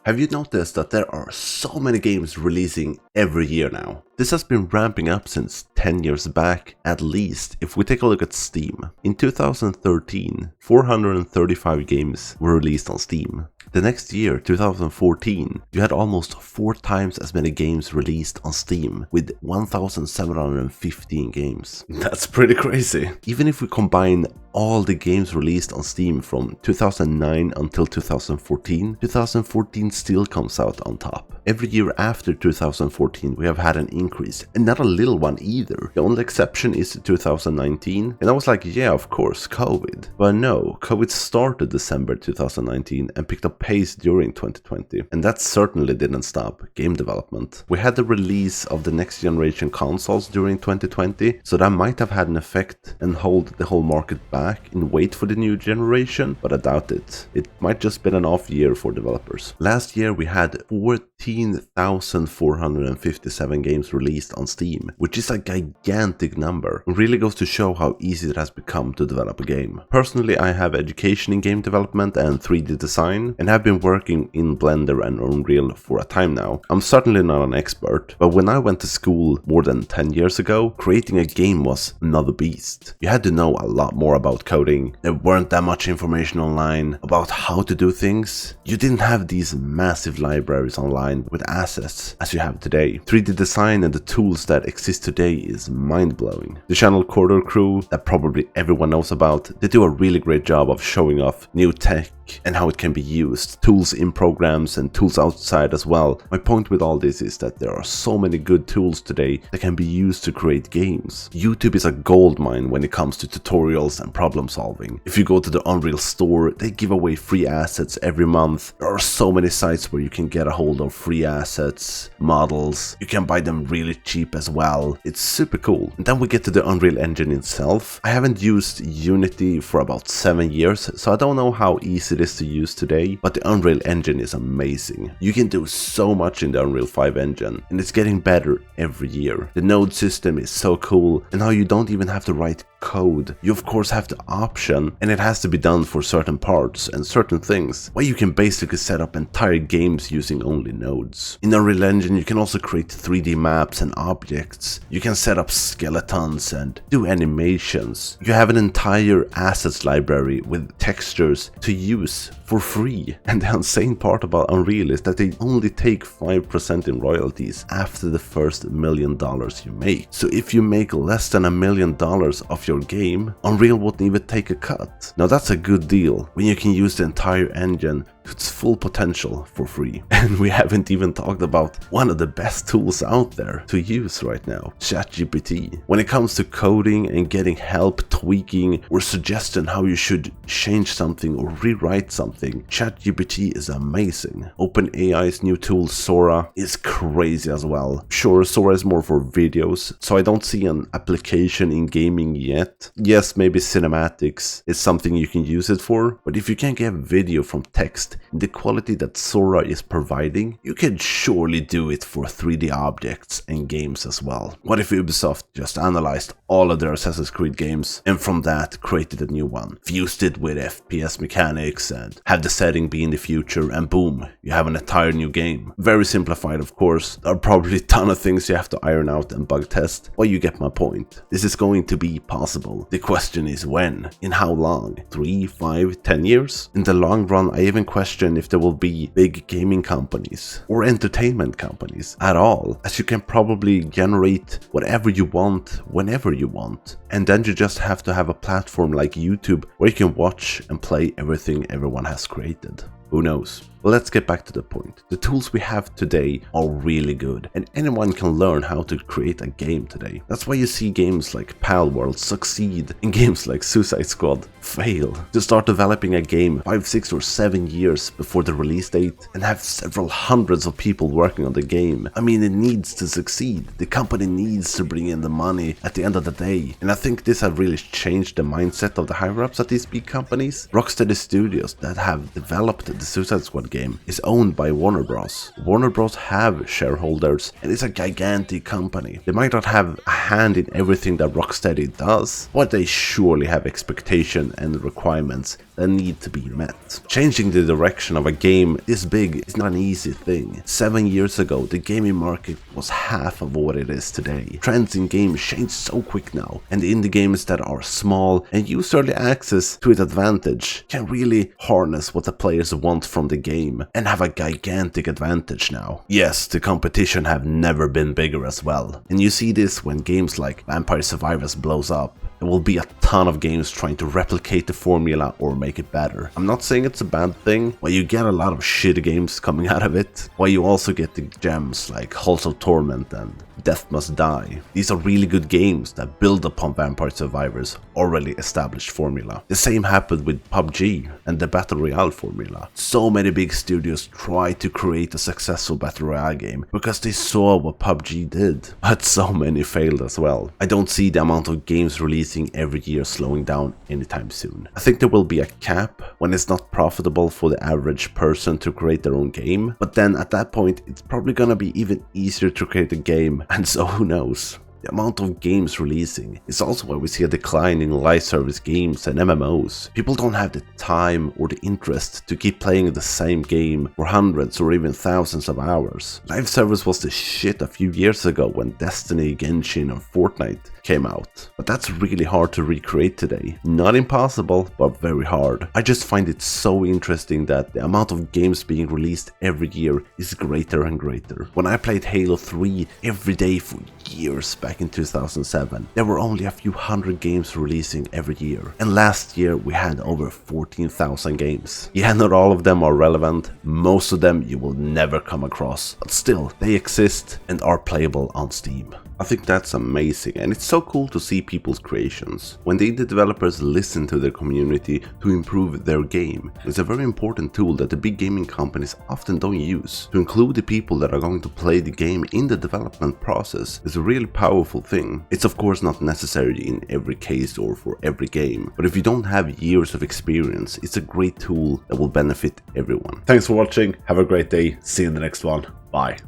Have you noticed that there are so many games releasing every year now? This has been ramping up since 10 years back, at least, if we take a look at Steam. In 2013, 435 games were released on Steam. The next year, 2014, you had almost 4 times as many games released on Steam, with 1,715 games. That's pretty crazy. Even if we combine all the games released on Steam from 2009 until 2014, 2014 still comes out on top. Every year after 2014 we have had an increase, and not a little one either. The only exception is 2019, and I was like, yeah, of course, COVID. But no, COVID started December 2019 and picked up pace during 2020, and that certainly didn't stop game development. We had the release of the next generation consoles during 2020, so that might have had an effect and hold the whole market back and wait for the new generation, but I doubt it. It might just been an off year for developers. Last year we had 14,457 games released on Steam, which is a gigantic number. It really goes to show how easy it has become to develop a game. Personally, I have education in game development and 3D design, and have been working in Blender and Unreal for a time now. I'm certainly not an expert, but when I went to school more than 10 years ago, creating a game was another beast. You had to know a lot more about coding. There weren't that much information online about how to do things. You didn't have these massive libraries online with assets as you have today. 3D design and the tools that exist today is mind-blowing. The Channel Corridor crew, that probably everyone knows about, they do a really great job of showing off new tech and how it can be used, tools in programs and tools outside as well. My point with all this is that there are so many good tools today that can be used to create games. YouTube is a goldmine when it comes to tutorials and problem solving. If you go to the Unreal store, they give away free assets every month. There are so many sites where you can get a hold of free assets, models. You can buy them really cheap as well. It's super cool. And then we get to the Unreal Engine itself. I haven't used Unity for about 7 years, so I don't know how easy it is to use today, but the Unreal Engine is amazing. You can do so much in the Unreal 5 engine, and it's getting better every year. The node system is so cool, and now you don't even have to write code. You of course have the option, and it has to be done for certain parts and certain things, where you can basically set up entire games using only nodes. In Unreal Engine you can also create 3D maps and objects. You can set up skeletons and do animations. You have an entire assets library with textures to use for free. And the insane part about Unreal is that they only take 5% in royalties after the first $1 million you make. So if you make less than $1 million of your game, Unreal wouldn't even take a cut. Now that's a good deal when you can use the entire engine to its full potential for free. And we haven't even talked about one of the best tools out there to use right now, ChatGPT. When it comes to coding and getting help, tweaking, or suggesting how you should change something or rewrite something, ChatGPT is amazing. OpenAI's new tool Sora is crazy as well. Sure, Sora is more for videos, so I don't see an application in gaming yet. Yes, maybe cinematics is something you can use it for, but if you can get video from text in the quality that Sora is providing, you can surely do it for 3D objects and games as well. What if Ubisoft just analyzed all of their Assassin's Creed games and from that created a new one, fused it with FPS mechanics and have the setting be in the future, and boom, you have an entire new game. Very simplified, of course. There are probably a ton of things you have to iron out and bug test, but you get my point. This is going to be possible. The question is when? In how long? 3, 5, 10 years? In the long run, I even question if there will be big gaming companies or entertainment companies at all, as you can probably generate whatever you want whenever you want, and then you just have to have a platform like YouTube where you can watch and play everything everyone has created. Who knows? But let's get back to the point. The tools we have today are really good, and anyone can learn how to create a game today. That's why you see games like Palworld succeed and games like Suicide Squad fail. To start developing a game 5, 6 or 7 years before the release date and have several hundreds of people working on the game, I mean, it needs to succeed. The company needs to bring in the money at the end of the day, and I think this has really changed the mindset of the higher-ups at these big companies. Rocksteady Studios that have developed the Suicide Squad game is owned by Warner Bros. Warner Bros have shareholders, and it's a gigantic company. They might not have a hand in everything that Rocksteady does, but they surely have expectation and requirements that need to be met. Changing the direction of a game this big is not an easy thing. 7 years ago, the gaming market was half of what it is today. Trends in games change so quick now, and indie games that are small and use early access to its advantage can really harness what the players want from the game and have a gigantic advantage now. Yes, the competition have never been bigger as well, and you see this when games like Vampire Survivors blows up. There will be a ton of games trying to replicate the formula or make it better. I'm not saying it's a bad thing, while you get a lot of shitty games coming out of it, while you also get the gems like Halls of Torment and Death Must Die. These are really good games that build upon Vampire Survivors' already established formula. The same happened with PUBG and the Battle Royale formula. So many big studios tried to create a successful Battle Royale game because they saw what PUBG did, but so many failed as well. I don't see the amount of games releasing every year slowing down anytime soon. I think there will be a cap when it's not profitable for the average person to create their own game, but then at that point it's probably gonna be even easier to create a game, and so who knows. The amount of games releasing is also why we see a decline in live service games and MMOs. People don't have the time or the interest to keep playing the same game for hundreds or even thousands of hours. Live service was the shit a few years ago when Destiny, Genshin and Fortnite came out, but that's really hard to recreate today. Not impossible, but very hard. I just find it so interesting that the amount of games being released every year is greater and greater. When I played Halo 3 every day for years back in 2007, there were only a few hundred games releasing every year, and last year we had over 14,000 games. Yeah, not all of them are relevant, most of them you will never come across, but still, they exist and are playable on Steam. I think that's amazing, and it's so cool to see people's creations. When the indie developers listen to their community to improve their game, it's a very important tool that the big gaming companies often don't use. To include the people that are going to play the game in the development process is a really powerful thing. It's of course not necessary in every case or for every game, but if you don't have years of experience, it's a great tool that will benefit everyone. Thanks for watching, have a great day, see you in the next one, bye.